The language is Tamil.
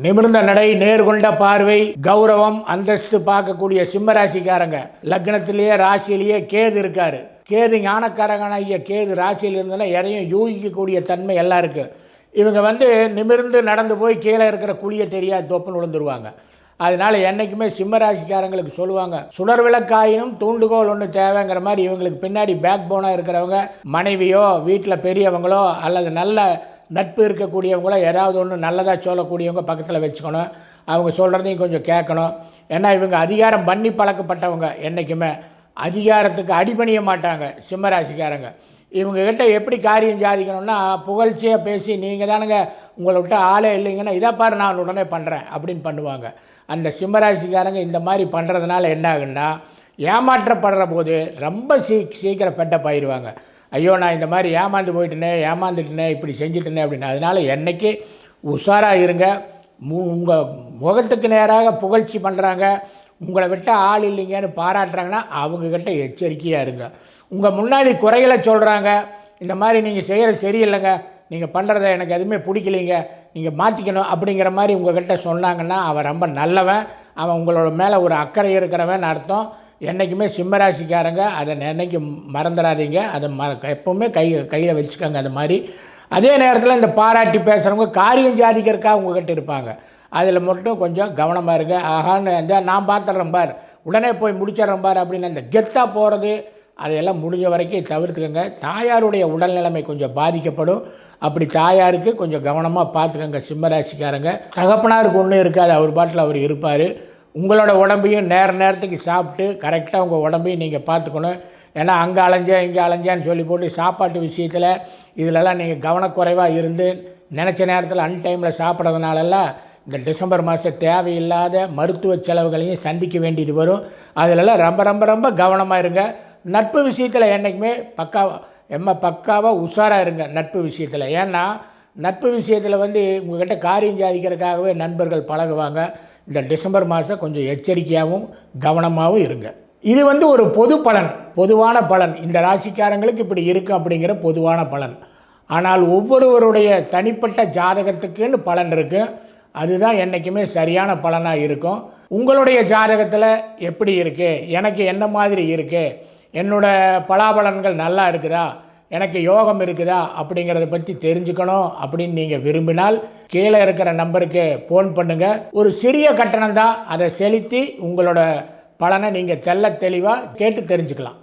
நிமிர்ந்த நடை, நேர்கொண்ட பார்வை, கௌரவம், அந்தஸ்து பார்க்கக்கூடிய சிம்மராசிக்காரங்க. லக்னத்திலேயே ராசியிலேயே கேது இருக்காரு. கேது ஞானக்காரகனாகிய கேது ராசியில் இருந்ததுன்னா எதையும் யூகிக்கக்கூடிய தன்மை எல்லாம் இருக்குது. இவங்க நிமிர்ந்து நடந்து போய் கீழே இருக்கிற குழியை தெரியாது தொப்புன்னு விழுந்துருவாங்க. அதனால் என்றைக்குமே சிம்மராசிக்காரங்களுக்கு சொல்லுவாங்க, சுடர் விளக்காயினும் தூண்டுகோல் ஒன்று தேவைங்கிற மாதிரி இவங்களுக்கு பின்னாடி பேக் போனாக இருக்கிறவங்க மனைவியோ வீட்டில் பெரியவங்களோ அல்லது நல்ல நட்பு இருக்கக்கூடியவங்களோ ஏதாவது ஒன்று நல்லதாக சொல்லக்கூடியவங்க பக்கத்தில் வச்சுக்கணும். அவங்க சொல்கிறதையும் கொஞ்சம் கேட்கணும். ஏன்னா இவங்க அதிகாரம் பண்ணி பழக்கப்பட்டவங்க. என்றைக்குமே அதிகாரத்துக்கு அடிபணிய மாட்டாங்க சிம்மராசிக்காரங்க. இவங்ககிட்ட எப்படி காரியம் சாதிக்கணும்னா, புகழ்ச்சியாக பேசி நீங்கள் தானுங்க உங்களை விட்டு ஆளே இல்லைங்கன்னா இதை பாரு நான் உடனே பண்ணுறேன் அப்படின்னு பண்ணுவாங்க. அந்த சிம்மராசிக்காரங்க இந்த மாதிரி பண்ணுறதுனால என்ன ஆகுன்னா, ஏமாற்றப்படுற போது ரொம்ப சீக்கிரம் பெட்டப் ஆயிடுவாங்க. ஐயோ நான் இந்த மாதிரி ஏமாந்துட்டேனே இப்படி செஞ்சுட்டேனே அப்படின்னு. அதனால் என்றைக்கு உஷாராக இருங்க. உங்கள் முகத்துக்கு நேராக புகழ்ச்சி பண்ணுறாங்க, உங்களை விட்ட ஆள் இல்லைங்கன்னு பாராட்டுறாங்கன்னா அவங்கக்கிட்ட எச்சரிக்கையாக இருங்க. உங்கள் முன்னாடி குறைகளை சொல்கிறாங்க, இந்த மாதிரி நீங்கள் செய்கிறது சரியில்லைங்க, நீங்கள் பண்ணுறத எனக்கு எதுவுமே பிடிக்கலைங்க, நீங்கள் மாற்றிக்கணும் அப்படிங்கிற மாதிரி உங்கள்கிட்ட சொன்னாங்கன்னா அவன் ரொம்ப நல்லவன், அவன் உங்களோட மேலே ஒரு அக்கறை இருக்கிறவன் அர்த்தம். என்றைக்குமே சிம்மராசிக்காரங்க அதை என்னைக்கு மறந்துடாதீங்க. அதை எப்போவுமே கையில் வச்சுக்கோங்க. அது மாதிரி அதே நேரத்தில் இந்த பாராட்டி பேசுகிறவங்க காரியம் சாதிக்கிறதுக்காக உங்கள்கிட்ட இருப்பாங்க. அதில் மட்டும் கொஞ்சம் கவனமாக இருங்க. ஆகான்னு நான் பார்த்துட்றேன் பார், உடனே போய் முடிச்சிட்றேன் பார் அப்படின்னு அந்த கெத்தாக போகிறது அதையெல்லாம் முடிஞ்ச வரைக்கும் தவிர்த்துக்கோங்க. தாயாருடைய உடல்நிலைமை கொஞ்சம் பாதிக்கப்படும். அப்படி தாயாருக்கு கொஞ்சம் கவனமாக பார்த்துக்கோங்க சிம்மராசிக்காரங்க. தகப்பனாருக்கு ஒன்றும் இருக்காது, அவர் பாட்டில் அவர் இருப்பார். உங்களோட உடம்பையும் நேரத்துக்கு சாப்பிட்டு கரெக்டாக உங்கள் உடம்பையும் நீங்கள் பார்த்துக்கணும். ஏன்னா அங்கே அலைஞ்சேன் இங்கே அலைஞ்சேன்னு சொல்லி போட்டு சாப்பாட்டு விஷயத்தில் இதிலெல்லாம் நீங்கள் கவனக்குறைவாக இருந்து நினச்ச நேரத்தில் அன்டைமில் சாப்பிட்றதுனாலெல்லாம் இந்த டிசம்பர் மாதம் தேவையில்லாத மருத்துவ செலவுகளையும் சந்திக்க வேண்டியது வரும். அதிலெல்லாம் ரொம்ப ரொம்ப ரொம்ப கவனமாக இருங்க. நட்பு விஷயத்தில் என்றைக்குமே பக்காவாக உஷாராக இருங்க நட்பு விஷயத்தில். ஏன்னா நட்பு விஷயத்தில் உங்கள்கிட்ட காரியம் சாதிக்கிறதுக்காகவே நண்பர்கள் பழகுவாங்க. இந்த டிசம்பர் மாதம் கொஞ்சம் எச்சரிக்கையாகவும் கவனமாகவும் இருங்க. இது ஒரு பொது பலன், பொதுவான பலன். இந்த ராசிக்காரங்களுக்கு இப்படி இருக்கும் அப்படிங்கிற பொதுவான பலன். ஆனால் ஒவ்வொருவருடைய தனிப்பட்ட ஜாதகத்துக்குன்னு பலன் இருக்குது. அதுதான் என்றைக்குமே சரியான பலனாக இருக்கும். உங்களுடைய ஜாதகத்தில் எப்படி இருக்குது, எனக்கு என்ன மாதிரி இருக்குது, என்னோடய பலாபலன்கள் நல்லா இருக்குதா, எனக்கு யோகம் இருக்குதா அப்படிங்கிறத பற்றி தெரிஞ்சுக்கணும் அப்படின்னு நீங்கள் விரும்பினால் கீழே இருக்கிற நம்பருக்கு ஃபோன் பண்ணுங்கள். ஒரு சிறிய கட்டணம் தான், அதை செலுத்தி உங்களோட பலனை நீங்கள் தெளிவாக கேட்டு தெரிஞ்சுக்கலாம்.